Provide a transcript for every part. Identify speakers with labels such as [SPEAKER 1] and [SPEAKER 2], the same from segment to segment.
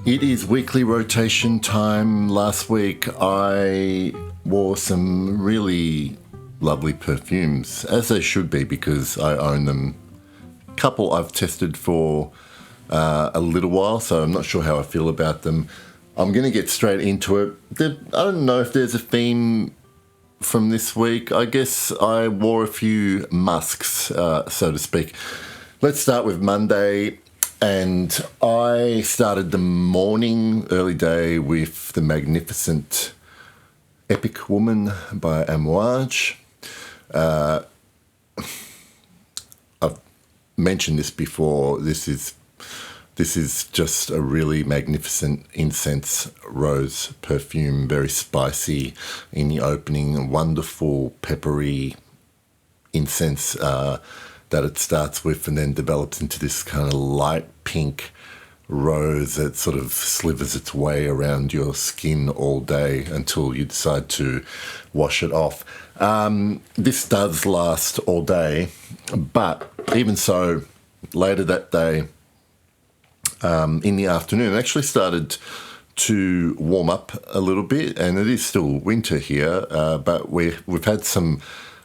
[SPEAKER 1] It is weekly rotation time. Last week I wore some really lovely perfumes, as they should be because I own them. A couple I've tested for a little while, so I'm not sure how I feel about them. I'm going to get straight into it. I don't know if there's a theme from this week. I guess I wore a few musks, so to speak. Let's start with Monday. And I started the morning, early day, with the magnificent Epic Woman by Amouage. I've mentioned this before. This is just a really magnificent incense rose perfume, very spicy in the opening, wonderful peppery incense that it starts with and then develops into this kind of light pink rose that sort of slithers its way around your skin all day until you decide to wash it off. This does last all day, but even so, later that day, in the afternoon, it actually started to warm up a little bit, and it is still winter here, but we've had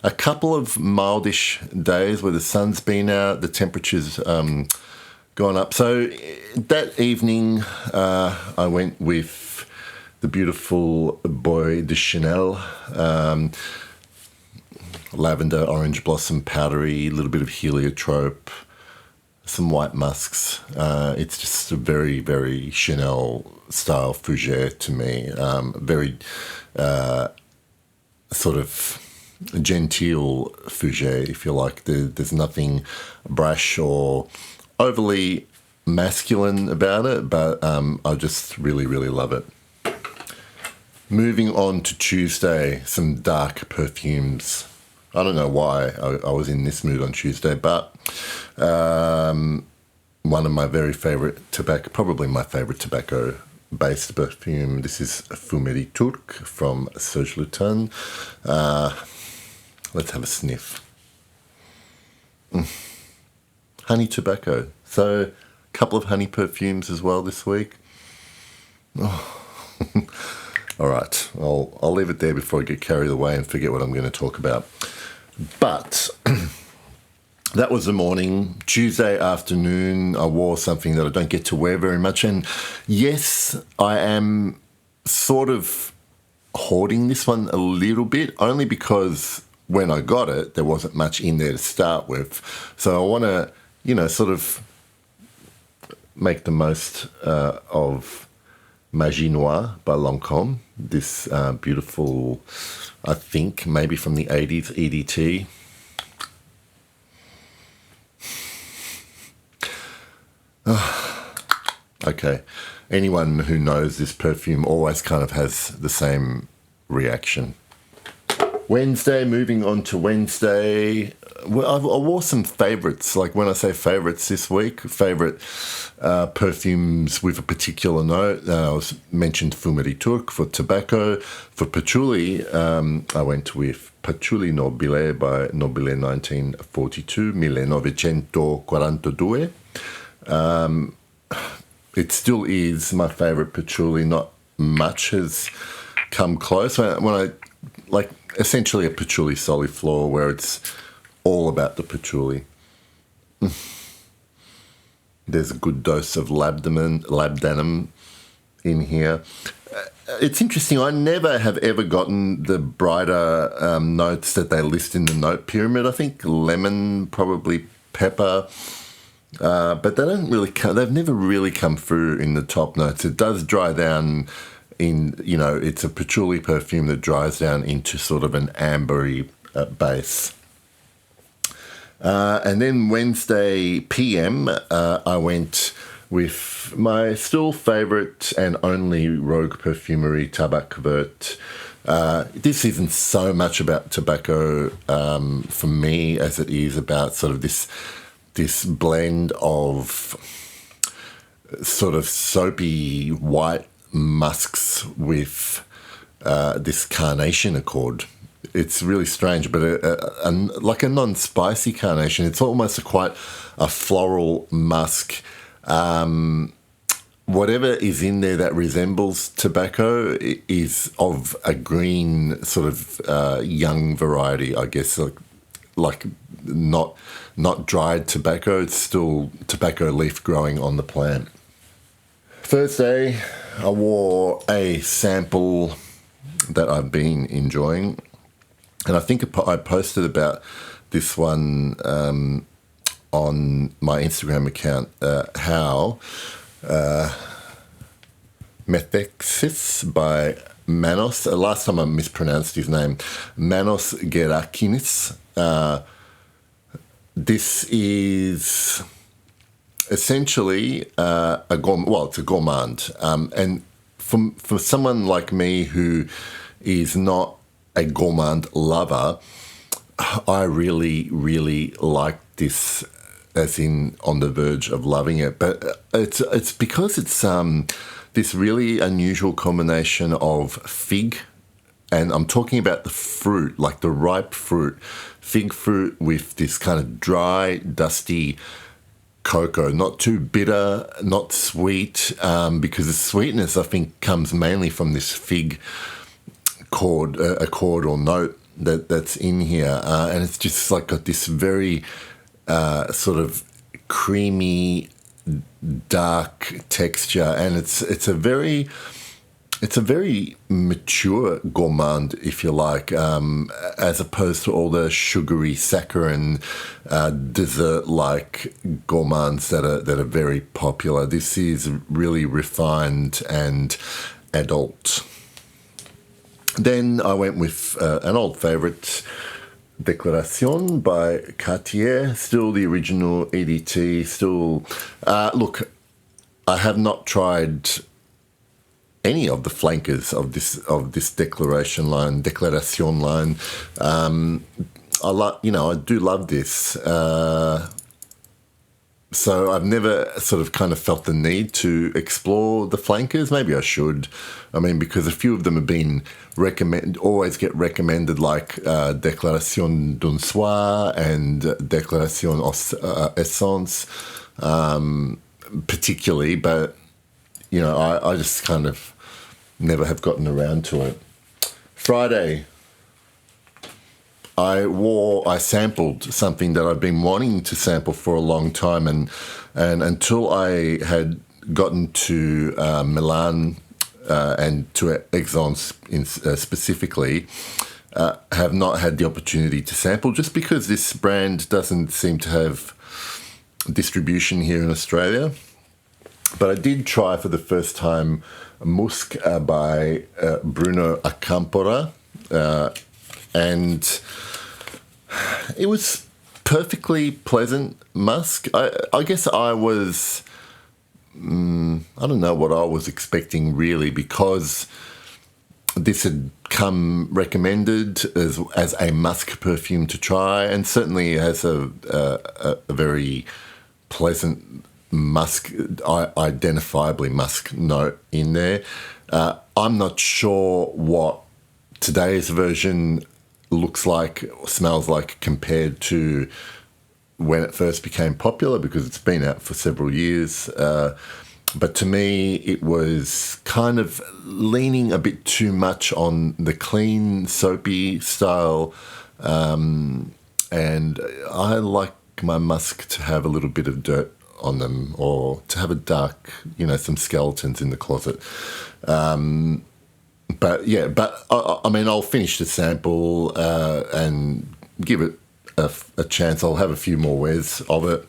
[SPEAKER 1] a couple of mildish days where the sun's been out, the temperature's gone up. So that evening, I went with the beautiful Bois de Chanel, lavender, orange blossom, powdery, a little bit of heliotrope, some white musks. It's just a very, very Chanel style fougere to me. Very sort of genteel fougere, if you like. There's nothing brash or overly masculine about it, but I just really, really love it. Moving on to Tuesday, some dark perfumes. I don't know why I was in this mood on Tuesday, but one of my very favourite tobacco, probably my favourite tobacco-based perfume. This is Fumerie Turque from Serge Lutens. Let's have a sniff. Honey tobacco. So a couple of honey perfumes as well this week. Oh. All right, I'll leave it there before I get carried away and forget what I'm going to talk about. But that was the morning. Tuesday afternoon, I wore something that I don't get to wear very much. And yes, I am sort of hoarding this one a little bit, only because when I got it, there wasn't much in there to start with. So I want to, sort of make the most of Magie Noire by Lancôme. This beautiful, I think, maybe from the 80s EDT. Okay. Anyone who knows this perfume always kind of has the same reaction. Wednesday, moving on to Wednesday. Well, I wore some favourites. Like when I say favourites this week, favourite perfumes with a particular note. I mentioned Fumerie Turque for tobacco. For patchouli, I went with Patchouli Nobile by Nobile 1942, 1942. It still is my favourite patchouli. Not much has come close. When I like essentially a patchouli soliflor where it's all about the patchouli. There's a good dose of labdanum in here. It's interesting. I never have ever gotten the brighter notes that they list in the note pyramid. I think lemon, probably pepper. But they don't really they've never really come through in the top notes. It does dry down it's a patchouli perfume that dries down into sort of an ambery base. And then Wednesday PM, I went with my still favourite and only Rogue Perfumery Tabac Vert. This isn't so much about tobacco for me as it is about sort of this blend of sort of soapy white musks with this carnation accord. It's really strange, but like a non-spicy carnation. It's almost quite a floral musk. whatever is in there that resembles tobacco is of a green sort of young variety, I guess, like not dried tobacco. It's still tobacco leaf growing on the plant. Thursday, I wore a sample that I've been enjoying, and I think I posted about this one on my Instagram account, how Methexis by Manos. Last time I mispronounced his name, Manos Gerakinis. This is essentially it's a gourmand, and for someone like me who is not a gourmand lover, I really, really like this, as in on the verge of loving it. But it's because it's this really unusual combination of fig, and I'm talking about the fruit, like the ripe fruit, fig fruit with this kind of dry, dusty cocoa, not too bitter, not sweet, because the sweetness, I think, comes mainly from this fig chord or note that's in here, and it's just like got this very sort of creamy, dark texture, and it's a very mature gourmand, if you like, as opposed to all the sugary, saccharine, dessert-like gourmands that are very popular. This is really refined and adult. Then I went with an old favourite, Declaration by Cartier, still the original EDT, still... look, I have not tried any of the flankers of this Declaration line. I do love this. So I've never sort of kind of felt the need to explore the flankers. Maybe I should. I mean, because a few of them have been always get recommended, like Déclaration d'un Soir and Déclaration Essence, particularly. But, I just kind of never have gotten around to it. Friday, I sampled something that I've been wanting to sample for a long time, and until I had gotten to Milan and to Exons specifically, have not had the opportunity to sample, just because this brand doesn't seem to have distribution here in Australia. But I did try for the first time Musk by Bruno Acampora, and it was perfectly pleasant musk. I guess I was, I don't know what I was expecting really, because this had come recommended as a musk perfume to try, and certainly has a very pleasant musk, identifiably musk note in there. I'm not sure what today's version looks like, or smells like, compared to when it first became popular, because it's been out for several years. But to me, it was kind of leaning a bit too much on the clean, soapy style. And I like my musk to have a little bit of dirt on them, or to have a dark, some skeletons in the closet. But I mean, I'll finish the sample and give it a chance. I'll have a few more wears of it.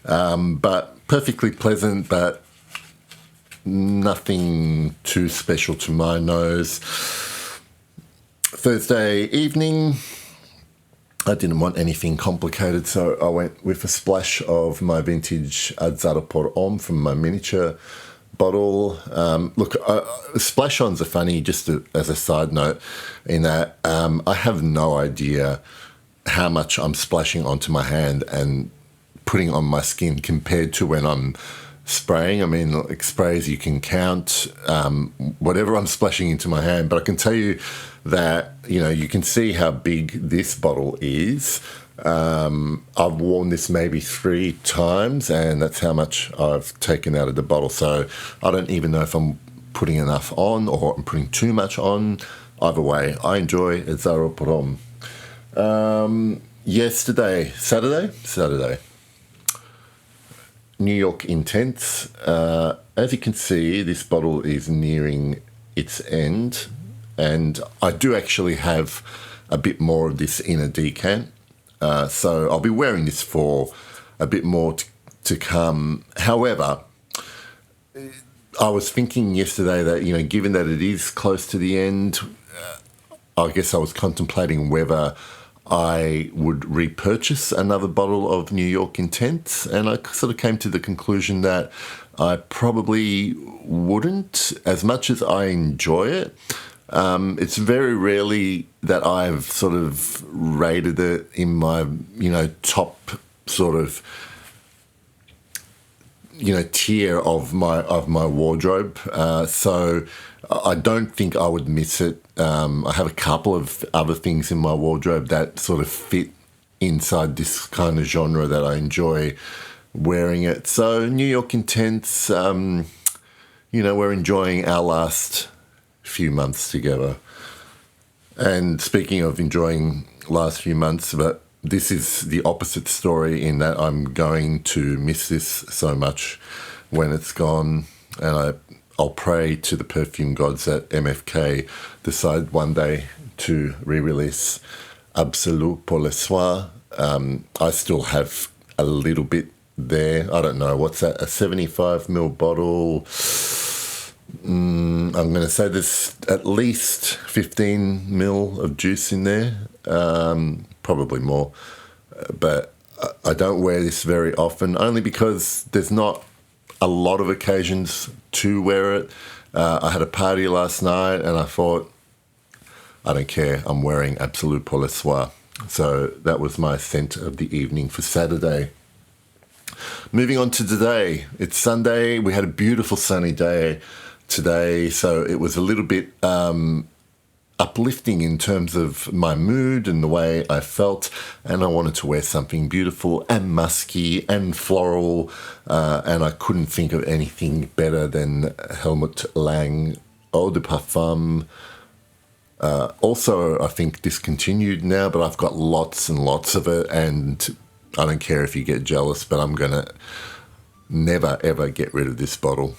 [SPEAKER 1] But perfectly pleasant, but nothing too special to my nose. Thursday evening, I didn't want anything complicated, so I went with a splash of my vintage Azzaro por Homme from my miniature bottle. Look, splash-ons are funny, just as a side note, in that I have no idea how much I'm splashing onto my hand and putting on my skin compared to when I'm spraying. I mean, like sprays you can count, whatever I'm splashing into my hand. But I can tell you that, you know, you can see how big this bottle is. I've worn this maybe 3 times, and that's how much I've taken out of the bottle. So I don't even know if I'm putting enough on or I'm putting too much on. Either way, I enjoy Zaro Prom. Yesterday, Saturday, New York Intense. As you can see, this bottle is nearing its end, and I do actually have a bit more of this in a decant. So I'll be wearing this for a bit more to come. However, I was thinking yesterday that, you know, given that it is close to the end, I guess I was contemplating whether I would repurchase another bottle of New York Intense, and I sort of came to the conclusion that I probably wouldn't, as much as I enjoy it. It's very rarely that I've sort of rated it in my, you know, top sort of, you know, tier of my wardrobe. So I don't think I would miss it. I have a couple of other things in my wardrobe that sort of fit inside this kind of genre that I enjoy wearing it. So New York Intense, you know, we're enjoying our last few months together. And speaking of enjoying last few months, but this is the opposite story in that I'm going to miss this so much when it's gone, and I'll pray to the perfume gods that MFK decide one day to re-release Absolu pour le soir. I still have a little bit there. I don't know, what's that, a 75ml bottle? I'm going to say there's at least 15ml of juice in there, probably more. But I don't wear this very often, only because there's not a lot of occasions to wear it. I had a party last night and I thought, I don't care, I'm wearing Absolu pour le soir. So that was my scent of the evening for Saturday. Moving on to today. It's Sunday. We had a beautiful sunny day today, so it was a little bit uplifting in terms of my mood and the way I felt, and I wanted to wear something beautiful and musky and floral, and I couldn't think of anything better than Helmut Lang Eau de Parfum. Also, I think discontinued now, but I've got lots and lots of it, and I don't care if you get jealous, but I'm going to never, ever get rid of this bottle.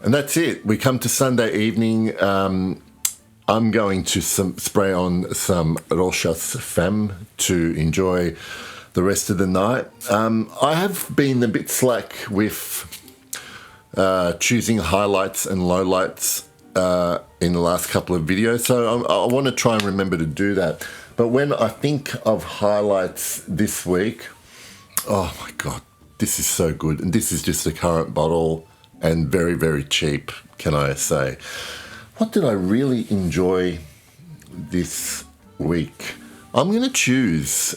[SPEAKER 1] And that's it. We come to Sunday evening. I'm going to spray on some Rochas Femme to enjoy the rest of the night. I have been a bit slack with choosing highlights and lowlights in the last couple of videos, so I want to try and remember to do that. But when I think of highlights this week, oh my God, this is so good. And this is just a current bottle and very, very cheap, can I say. What did I really enjoy this week? I'm going to choose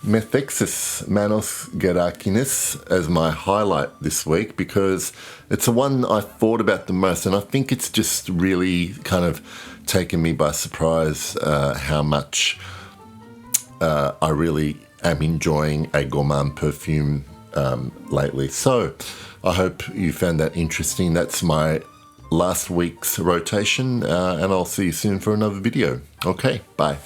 [SPEAKER 1] Methexis Manos Gerakinis as my highlight this week, because it's the one I thought about the most, and I think it's just really kind of taken me by surprise how much I really am enjoying a gourmand perfume lately. So I hope you found that interesting. That's my last week's rotation, and I'll see you soon for another video. Okay, bye.